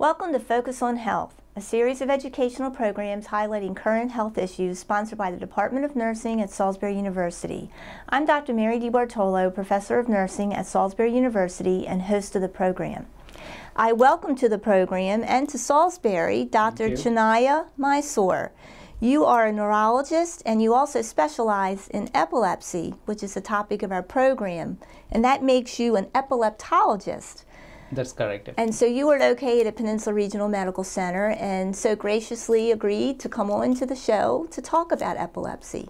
Welcome to Focus on Health, a series of educational programs highlighting current health issues sponsored by the Department of Nursing at Salisbury University. I'm Dr. Mary DiBartolo, Professor of Nursing at Salisbury University and host of the program. I welcome to the program and to Salisbury Dr. Channaiah Mysore. You are a neurologist and you also specialize in epilepsy, which is the topic of our program, and that makes you an epileptologist. That's correct. And so you are located at Peninsula Regional Medical Center and so graciously agreed to come on to the show to talk about epilepsy.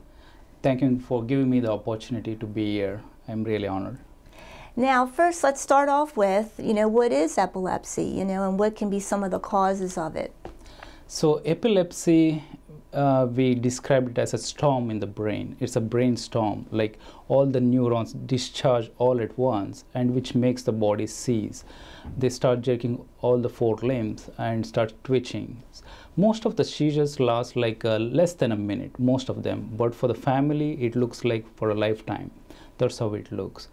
Thank you for giving me the opportunity to be here. I'm really honored. Now, first, let's start off with, what is epilepsy, and what can be some of the causes of it? So epilepsy, we describe it as a storm in the brain. It's a brain storm, like all the neurons discharge all at once, and which makes the body seize. They start jerking all the four limbs and start twitching. Most of the seizures last like less than a minute, most of them, but for the family it looks like for a lifetime. That's how it looks.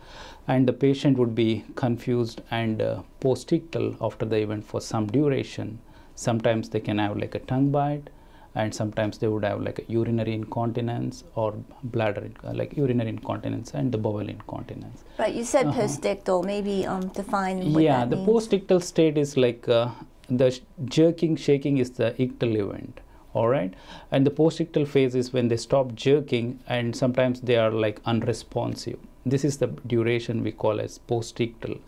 And the patient would be confused and post-ictal after the event for some duration. Sometimes they can have like a tongue bite, and sometimes they would have like a urinary incontinence or bladder, like urinary incontinence and the bowel incontinence. Right, you said post-ictal, maybe define what that means. Yeah, the post-ictal state is like the jerking, shaking is the ictal event, all right? And the post-ictal phase is when they stop jerking and sometimes they are like unresponsive. This is the duration we call as post-ictal.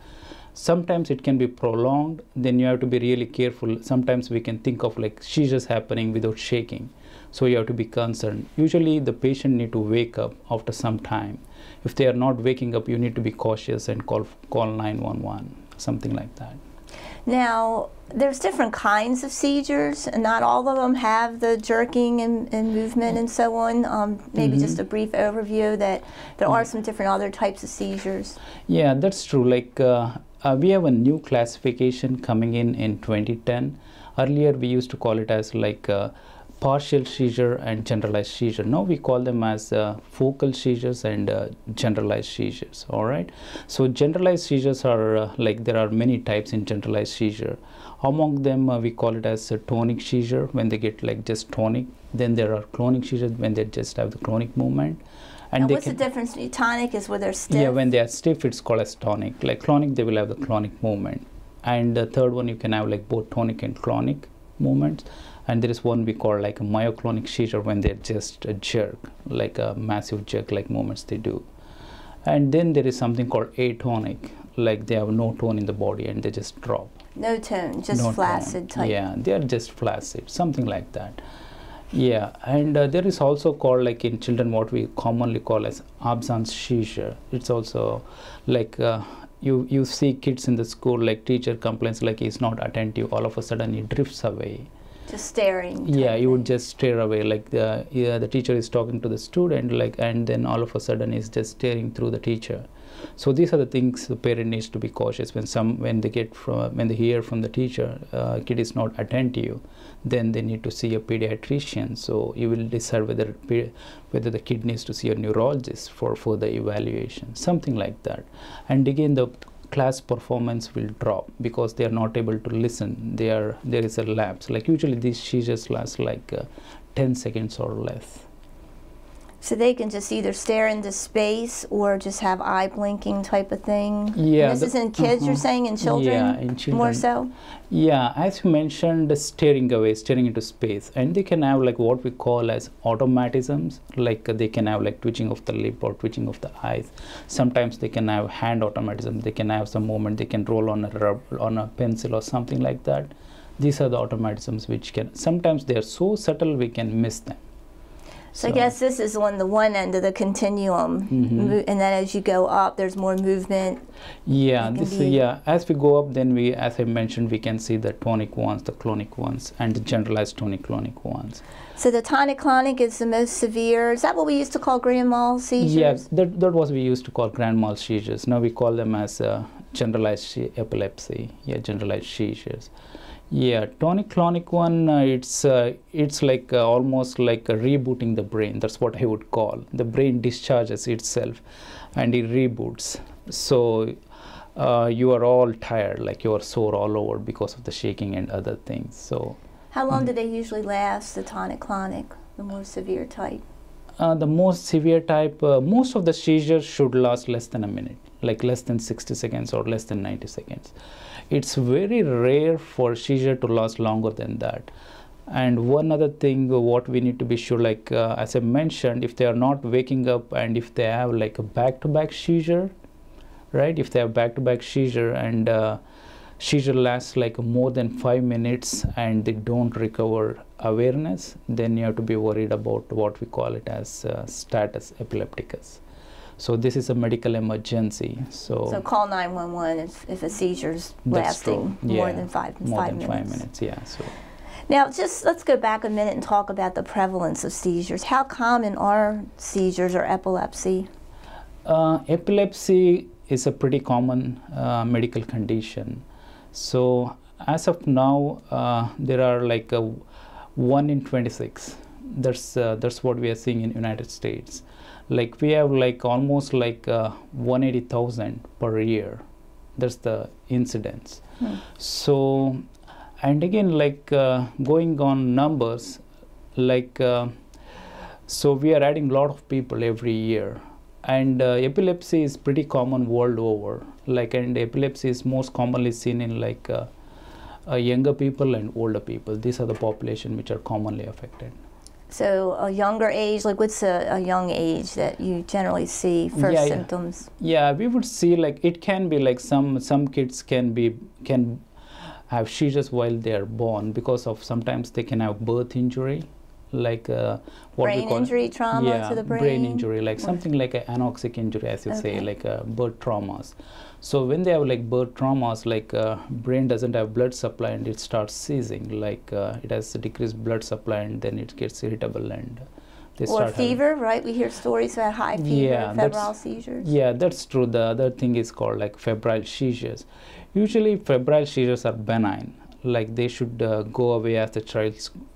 Sometimes it can be prolonged, then you have to be really careful. Sometimes we can think of like seizures happening without shaking. So you have to be concerned. Usually the patient need to wake up after some time. If they are not waking up, you need to be cautious and call 911, something like that. Now, there's different kinds of seizures, and not all of them have the jerking and movement and so on. Maybe just a brief overview that there are some different other types of seizures. Yeah, that's true. Like we have a new classification coming in 2010. Earlier we used to call it as like partial seizure and generalized seizure. Now we call them as focal seizures and generalized seizures. All right. So generalized seizures are like there are many types in generalized seizure. Among them we call it as a tonic seizure when they get like just tonic. Then there are clonic seizures when they just have the clonic movement. And what's the difference? Tonic is where they're stiff? Yeah, when they are stiff, it's called as tonic. Like clonic, they will have the clonic movement. And the third one, you can have like both tonic and clonic movements. And there is one we call like a myoclonic seizure when they just jerk, like a massive jerk like movements they do. And then there is something called atonic, like they have no tone in the body and they just drop. No tone, just flaccid type. Yeah, they are just flaccid, something like that. Yeah, and there is also called like in children what we commonly call as absence seizure. It's also like you see kids in the school, like teacher complains like he's not attentive, all of a sudden he drifts away. Just staring. Yeah, you would just stare away, like the teacher is talking to the student, like, and then all of a sudden he's just staring through the teacher. So these are the things the parent needs to be cautious when they hear from the teacher kid is not attentive, then they need to see a pediatrician. So you will decide whether the kid needs to see a neurologist for further evaluation, something like that. And again, the class performance will drop because they are not able to listen. There is a lapse. Like usually these seizures last like 10 seconds or less. So they can just either stare into space or just have eye blinking type of thing? Yeah. And this is in kids, you're saying, in children? Yeah, in children. More so? Yeah, as you mentioned, staring away, staring into space. And they can have like what we call as automatisms, like they can have like twitching of the lip or twitching of the eyes. Sometimes they can have hand automatism. They can have some movement. They can roll on a pencil or something like that. These are the automatisms which can, sometimes they are so subtle we can miss them. So I guess this is on the one end of the continuum, and then as you go up, there's more movement. Yeah, as we go up, then as I mentioned, we can see the tonic ones, the clonic ones, and the generalized tonic-clonic ones. So the tonic-clonic is the most severe. Is that what we used to call grand mal seizures? Yes, that was we used to call grand mal seizures. Now we call them as generalized epilepsy. Yeah, generalized seizures. Yeah, tonic-clonic one, it's like almost like rebooting the brain. That's what I would call. The brain discharges itself and it reboots. So you are all tired, like you are sore all over because of the shaking and other things. So how long do they usually last, the tonic-clonic, the more severe type? The most severe type, most of the seizures should last less than a minute, like less than 60 seconds or less than 90 seconds. It's very rare for seizure to last longer than that. And one other thing, what we need to be sure, like as I mentioned, if they are not waking up and if they have like a back-to-back seizure, right? If they have back-to-back seizure and seizure lasts like more than 5 minutes and they don't recover awareness, then you have to be worried about what we call it as status epilepticus. So this is a medical emergency. So call 911 if a seizure's lasting more than 5 minutes. Yeah. So now just let's go back a minute and talk about the prevalence of seizures. How common are seizures or epilepsy? Epilepsy is a pretty common medical condition. So as of now, there are like 1 in 26. That's what we are seeing in United States. Like we have like almost like 180,000 per year. That's the incidence. So, and again, like going on numbers, like so we are adding a lot of people every year. And epilepsy is pretty common world over. Like, and epilepsy is most commonly seen in like younger people and older people. These are the population which are commonly affected. So a younger age, like what's a young age that you generally see first symptoms? Yeah, we would see like it can be like some kids can have seizures while they are born because of sometimes they can have birth injury. Like what brain we call injury, trauma to the brain injury, like something like an anoxic injury, as you say, like birth traumas. So when they have like birth traumas, like brain doesn't have blood supply and it starts seizing, like it has decreased blood supply and then it gets irritable and they or start fever, having, right? We hear stories about high fever, febrile seizures. Yeah, that's true. The other thing is called like febrile seizures. Usually febrile seizures are benign. Like they should go away as the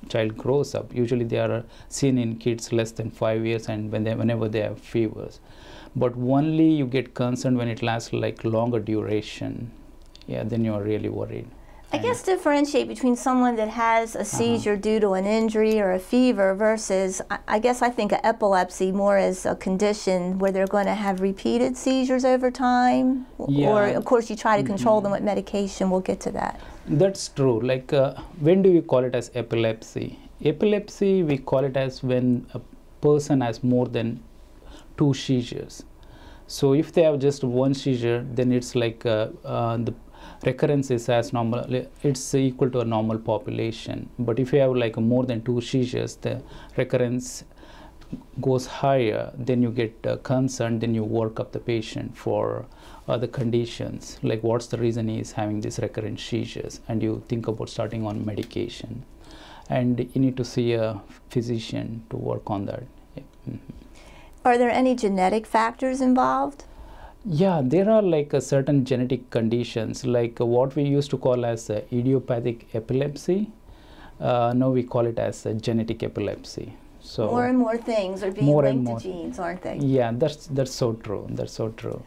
child grows up. Usually they are seen in kids less than 5 years and whenever they have fevers. But only you get concerned when it lasts like longer duration. Yeah, then you are really worried. I guess differentiate between someone that has a seizure due to an injury or a fever versus, I guess I think of epilepsy more as a condition where they're going to have repeated seizures over time. Yeah. Or of course you try to control them with medication. We'll get to that. That's true. Like when do we call it as epilepsy? Epilepsy, we call it as when a person has more than 2 seizures. So if they have just 1 seizure, then it's like the recurrence is as normal, it's equal to a normal population. But if you have like more than 2 seizures, the recurrence goes higher, then you get concerned, then you work up the patient for other conditions, like what's the reason he is having these recurrent seizures, and you think about starting on medication. And you need to see a physician to work on that. Yeah. Are there any genetic factors involved? Yeah, there are like certain genetic conditions, like what we used to call as idiopathic epilepsy. Now we call it as genetic epilepsy. So more and more things are being linked to genes, aren't they? Yeah, that's so true. That's so true.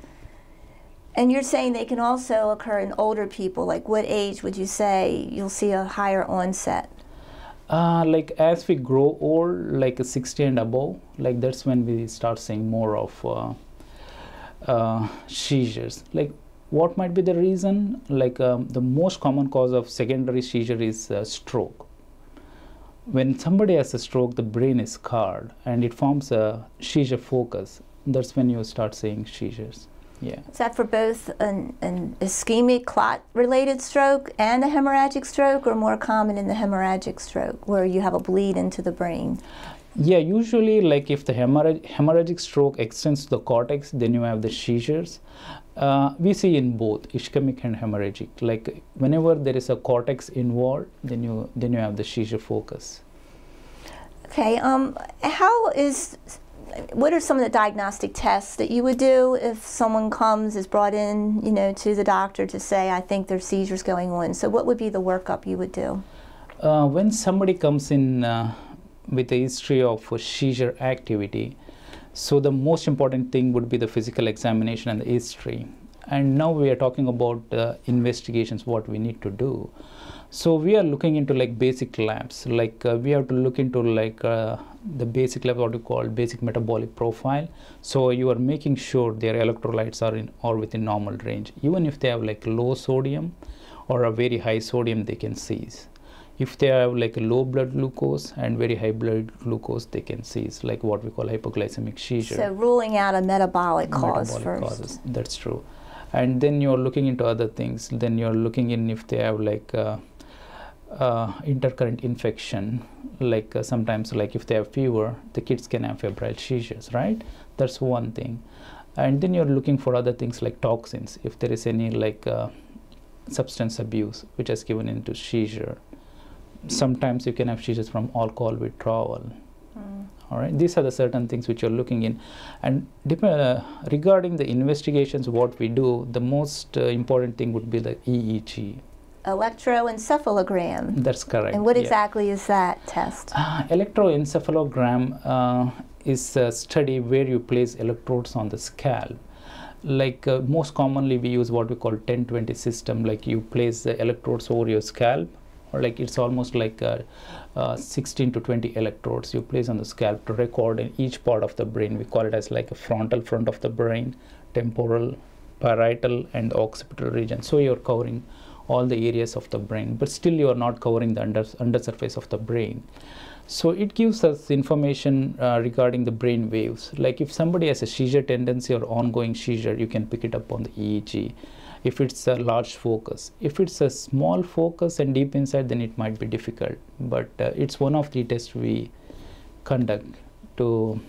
And you're saying they can also occur in older people. Like what age would you say you'll see a higher onset? Like as we grow old, like 60 and above, like that's when we start seeing more of seizures. Like what might be the reason? Like the most common cause of secondary seizure is stroke. When somebody has a stroke, the brain is scarred and it forms a seizure focus. That's when you start seeing seizures. Yeah. Is that for both an ischemic clot-related stroke and a hemorrhagic stroke, or more common in the hemorrhagic stroke, where you have a bleed into the brain? Yeah, usually like if the hemorrhagic stroke extends to the cortex, then you have the seizures. We see in both ischemic and hemorrhagic. Like whenever there is a cortex involved, then you have the seizure focus. Okay. What are some of the diagnostic tests that you would do if someone is brought in, to the doctor to say, I think there's seizures going on? So what would be the workup you would do? When somebody comes in with a history of seizure activity, so the most important thing would be the physical examination and the history. And now we are talking about investigations, what we need to do. So we are looking into like basic labs, like we have to look into like the basic lab, what we call basic metabolic profile. So you are making sure their electrolytes are in or within normal range. Even if they have like low sodium or a very high sodium, they can cease. If they have like a low blood glucose and very high blood glucose, they can cease, like what we call hypoglycemic seizure. So ruling out a metabolic cause first. Causes, that's true. And then you're looking into other things. Then you're looking in if they have like intercurrent infection, like sometimes like if they have fever, the kids can have febrile seizures, right? That's one thing. And then you're looking for other things like toxins, if there is any like substance abuse which has given into seizure. Sometimes you can have seizures from alcohol withdrawal. All right, these are the certain things which you're looking in. And regarding the investigations, what we do, the most important thing would be the EEG. Electroencephalogram. That's correct. And what exactly is that test? Electroencephalogram is a study where you place electrodes on the scalp. Like most commonly we use what we call 10-20 system, like you place the electrodes over your scalp, or like it's almost like 16 to 20 electrodes you place on the scalp to record in each part of the brain. We call it as like a frontal front of the brain, temporal, parietal, and the occipital region. So you're covering all the areas of the brain, but still you are not covering the undersurface of the brain. So it gives us information regarding the brain waves. Like if somebody has a seizure tendency or ongoing seizure, you can pick it up on the EEG. If it's a large focus. If it's a small focus and deep inside, then it might be difficult. But it's one of the tests we conduct to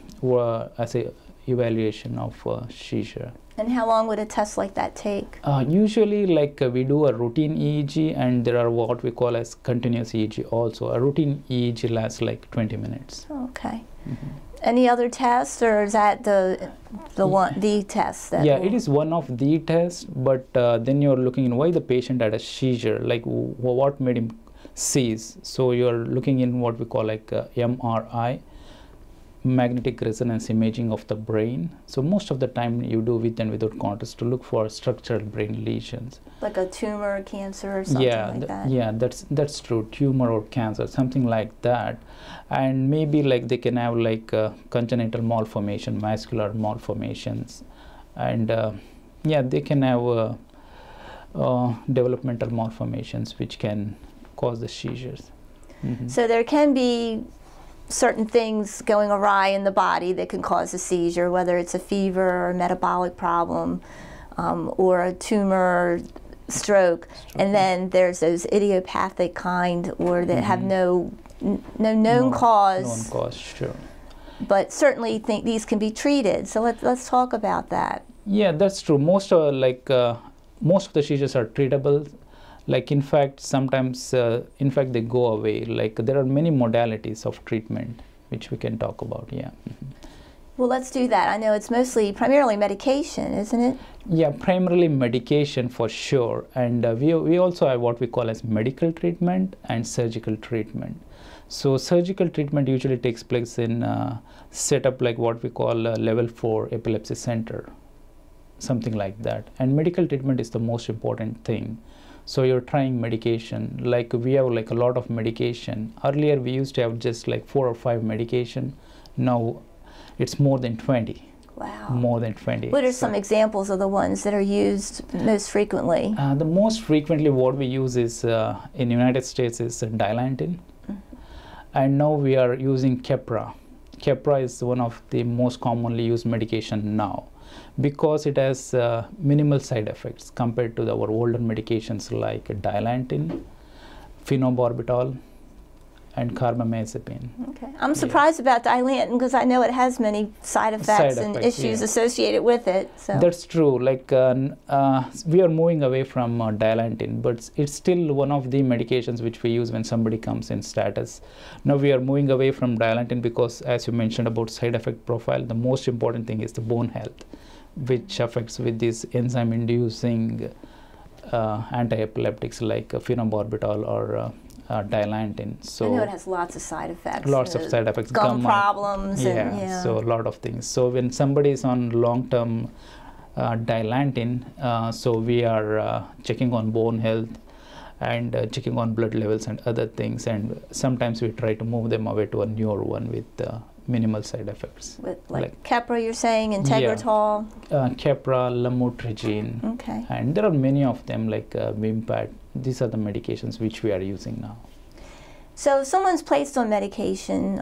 as a evaluation of seizure. And how long would a test like that take? Usually, like we do a routine EEG, and there are what we call as continuous EEG also. A routine EEG lasts like 20 minutes. Okay. Any other tests, or is that the test? That it is one of the tests, but then you're looking in why the patient had a seizure, like what made him seize. So you're looking in what we call like MRI, magnetic resonance imaging of the brain. So most of the time you do with and without contrast to look for structural brain lesions. Like a tumor, cancer, or something like that? Yeah, that's true. Tumor or cancer, something like that. And maybe like they can have like congenital malformation, vascular malformations. And they can have developmental malformations which can cause the seizures. So there can be certain things going awry in the body that can cause a seizure, whether it's a fever or a metabolic problem or a tumor, stroke. And then there's those idiopathic kind, or that have no known cause. Known cause, sure. But certainly think these can be treated. So let's talk about that. Yeah, that's true. Most of the seizures are treatable. Like in fact, sometimes they go away. Like there are many modalities of treatment which we can talk about. Yeah. Well, let's do that. I know it's primarily medication, isn't it? Yeah, primarily medication for sure. And we also have what we call as medical treatment and surgical treatment. So surgical treatment usually takes place in setup like what we call level 4 epilepsy center, something like that. And medical treatment is the most important thing. So you're trying medication, like we have like a lot of medication. Earlier we used to have just like 4 or 5 medication. Now it's more than 20. Wow. More than 20. What are some examples of the ones that are used most frequently? The most frequently what we use is in the United States is Dilantin. And now we are using Keppra. Keppra is one of the most commonly used medication now, because it has minimal side effects compared to our older medications like Dilantin, phenobarbital, and carbamazepine. Okay. I'm surprised about Dilantin because I know it has many side effects and issues associated with it. So. That's true. Like we are moving away from Dilantin, but it's still one of the medications which we use when somebody comes in status. Now we are moving away from Dilantin because, as you mentioned about side effect profile, the most important thing is the bone health, which affects with these enzyme-inducing anti-epileptics like phenobarbital or Dilantin. So I know it has lots of side effects. Lots of side effects. Gum problems. So a lot of things. So when somebody is on long-term dilantin. So we are checking on bone health and checking on blood levels and other things, and sometimes we try to move them away to a newer one with minimal side effects. With like Keppra, you're saying, Integratol? Yeah. Keppra, lamotrigine, okay. And there are many of them like Vimpat. These are the medications which we are using now. So if someone's placed on medication,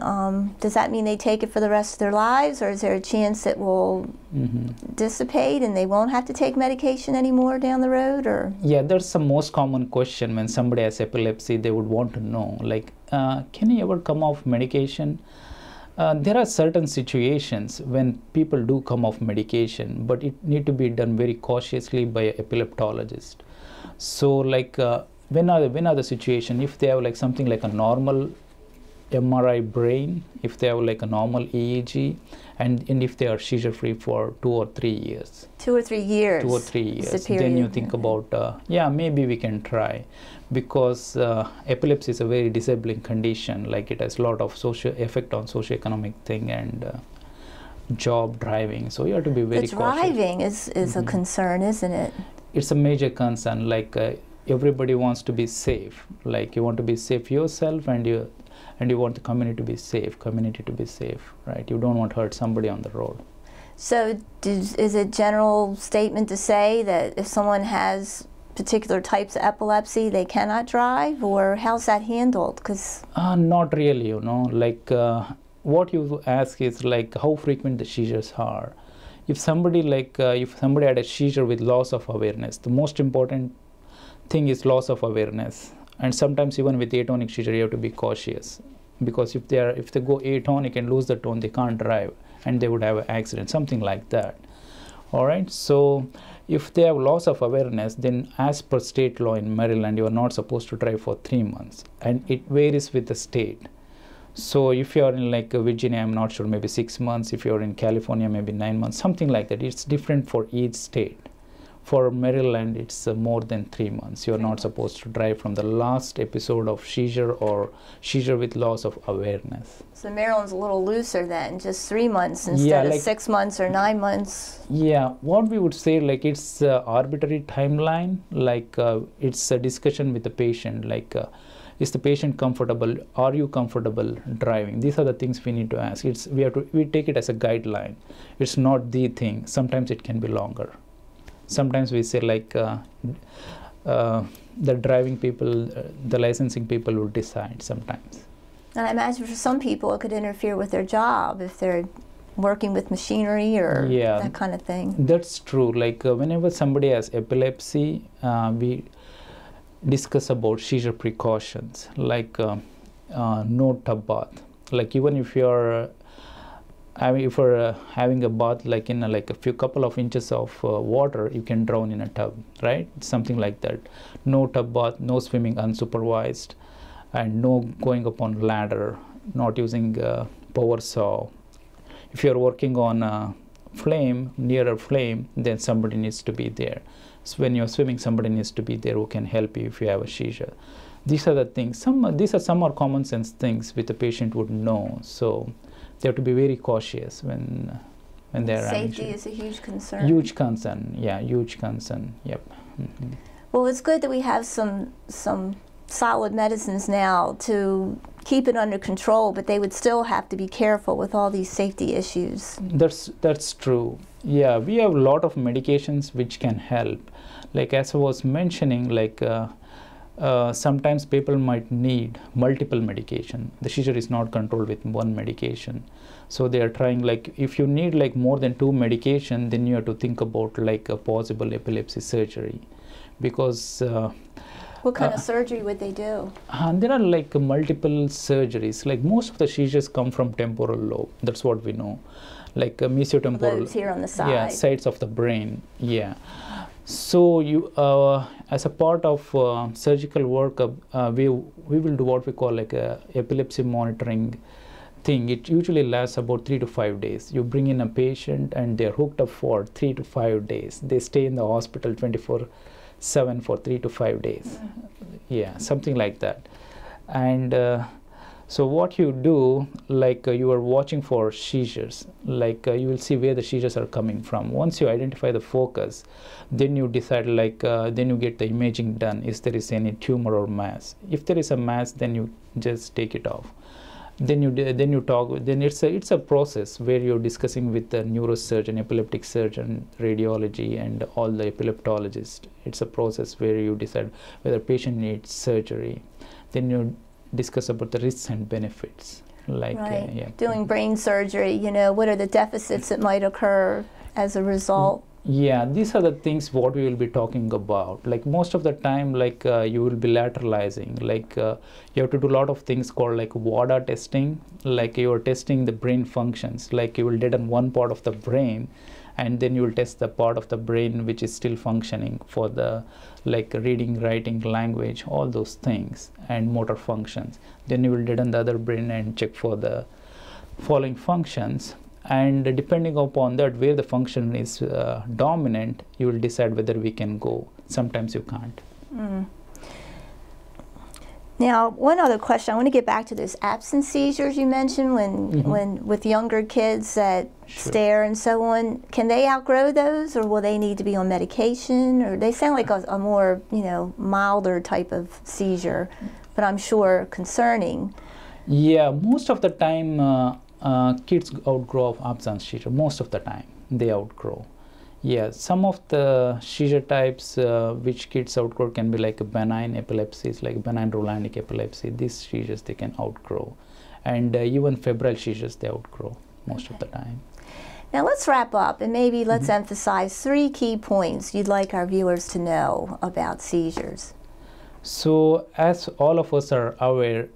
does that mean they take it for the rest of their lives, or is there a chance it will dissipate and they won't have to take medication anymore down the road? Or yeah, that's the most common question when somebody has epilepsy. They would want to know, like, can you ever come off medication? There are certain situations when people do come off medication, but it need to be done very cautiously by an epileptologist. So like when are the situation, if they have like something like a normal MRI brain, if they have like a normal EEG, and if they are seizure free for 2 or 3 years. 2 or 3 years. 2 or 3 years. Then you think about, yeah, maybe we can try, because epilepsy is a very disabling condition. Like it has a lot of social effect on socioeconomic thing and job, driving. So you have to be very cautious. Driving is a concern, isn't it? It's a major concern. Like everybody wants to be safe. Like you want to be safe yourself, and you want the community to be safe, right? You don't want to hurt somebody on the road. So is it general statement to say that if someone has particular types of epilepsy, they cannot drive, or how's that handled? Cause not really, you know, like what you ask is like how frequent the seizures are. If somebody had a seizure with loss of awareness, the most important thing is loss of awareness. And sometimes even with atonic seizure, you have to be cautious, because if they go atonic and lose the tone, they can't drive, and they would have an accident, something like that. All right. So if they have loss of awareness, then as per state law in Maryland, you are not supposed to drive for 3 months, and it varies with the state. So if you are in like Virginia, I'm not sure, maybe 6 months. If you are in California, maybe 9 months, something like that. It's different for each state. For Maryland, it's more than 3 months. You're not supposed to drive from the last episode of seizure or seizure with loss of awareness. So Maryland's a little looser then, just 3 months instead of 6 months or 9 months. Yeah, what we would say, like it's arbitrary timeline. Like it's a discussion with the patient. Like is the patient comfortable? Are you comfortable driving? These are the things we need to ask. We take it as a guideline. It's not the thing. Sometimes it can be longer. Sometimes we say like the driving people, the licensing people will decide sometimes. And I imagine for some people it could interfere with their job if they're working with machinery or that kind of thing. That's true. Like whenever somebody has epilepsy, we discuss about seizure precautions, like no tub bath. Like even if you're having a bath like in a couple of inches of water, you can drown in a tub, right? Something like that. No tub bath, no swimming unsupervised, and no going up on ladder, not using power saw. If you're working on a flame, near a flame, then somebody needs to be there. So when you're swimming, somebody needs to be there who can help you if you have a seizure. These are the things. Some are common sense things which the patient would know. So they have to be very cautious when they're safety is a huge concern. Huge concern, yeah, huge concern. Yep. Mm-hmm. Well, it's good that we have some solid medicines now to keep it under control, but they would still have to be careful with all these safety issues. That's true. Yeah, we have a lot of medications which can help. Like as I was mentioning, like sometimes people might need multiple medication. The seizure is not controlled with one medication. So they are trying, like if you need like more than 2 medication, then you have to think about like a possible epilepsy surgery. Because what kind of surgery would they do? There are like multiple surgeries. Like most of the seizures come from temporal lobe. That's what we know. Like mesiotemporal. Lobes here on the side. Yeah, sides of the brain. Yeah. So you, as a part of surgical workup, we will do what we call like a epilepsy monitoring thing. It usually lasts about 3 to 5 days. You bring in a patient and they're hooked up for 3 to 5 days. They stay in the hospital 24/7 for 3 to 5 days. Mm-hmm. Yeah, something like that. And So what you do, like you are watching for seizures, like you will see where the seizures are coming from. Once you identify the focus, then you decide, like then you get the imaging done, if there is any tumor or mass. If there is a mass, then you just take it off. Then you talk. Then it's a process where you're discussing with the neurosurgeon, epileptic surgeon, radiology, and all the epileptologists. It's a process where you decide whether patient needs surgery. Then you discuss about the risks and benefits. Like right. Yeah. Doing brain surgery, you know, what are the deficits that might occur as a result? Yeah, these are the things what we will be talking about. Like most of the time, like you will be lateralizing. Like you have to do a lot of things called like WADA testing. Like you are testing the brain functions. Like you will deaden one part of the brain, and then you will test the part of the brain which is still functioning for the like reading, writing, language, all those things, and motor functions. Then you will deaden the other brain and check for the following functions. And depending upon that, where the function is dominant, you will decide whether we can go. Sometimes you can't. Mm. Now, one other question. I want to get back to those absence seizures you mentioned when with younger kids that stare and so on. Can they outgrow those, or will they need to be on medication? Or they sound like a more, you know, milder type of seizure, but I'm sure concerning. Yeah, most of the time. Kids outgrow of absence seizure. Most of the time they outgrow. Yeah, some of the seizure types which kids outgrow can be like a benign epilepsies, like benign Rolandic epilepsy. These seizures they can outgrow, and even febrile seizures they outgrow most of the time. Now let's wrap up, and maybe let's emphasize 3 key points you'd like our viewers to know about seizures. So as all of us are aware,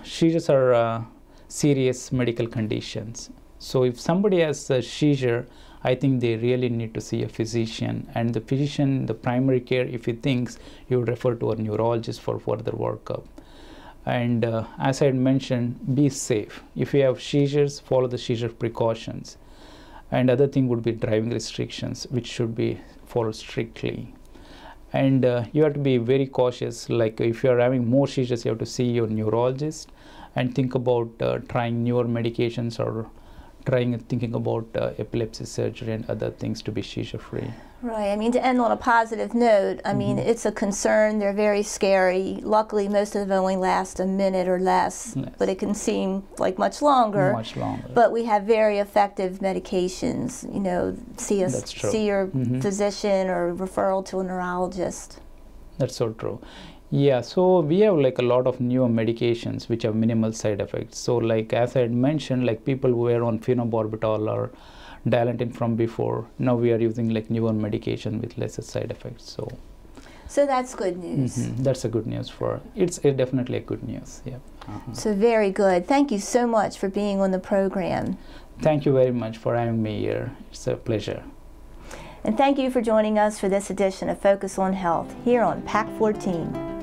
seizures are serious medical conditions. So if somebody has a seizure, I think they really need to see a physician, and the physician, the primary care, if he thinks, you would refer to a neurologist for further workup. And as I had mentioned, be safe. If you have seizures, follow the seizure precautions. And other thing would be driving restrictions, which should be followed strictly. And you have to be very cautious. Like if you are having more seizures, you have to see your neurologist and think about trying newer medications, or thinking about epilepsy surgery and other things to be seizure free. Right. I mean, to end on a positive note, I mean, it's a concern. They're very scary. Luckily, most of them only last a minute or less, but it can seem like much longer. Much longer. But we have very effective medications. You know, see your physician or referral to a neurologist. That's so true. Yeah, so we have like a lot of newer medications which have minimal side effects. So like as I had mentioned, like people who were on phenobarbital or Dilantin from before, now we are using like newer medication with lesser side effects. So that's good news. That's a good news it's definitely a good news. Yeah. So very good. Thank you so much for being on the program. Thank you very much for having me here. It's a pleasure. And thank you for joining us for this edition of Focus on Health here on PAC 14.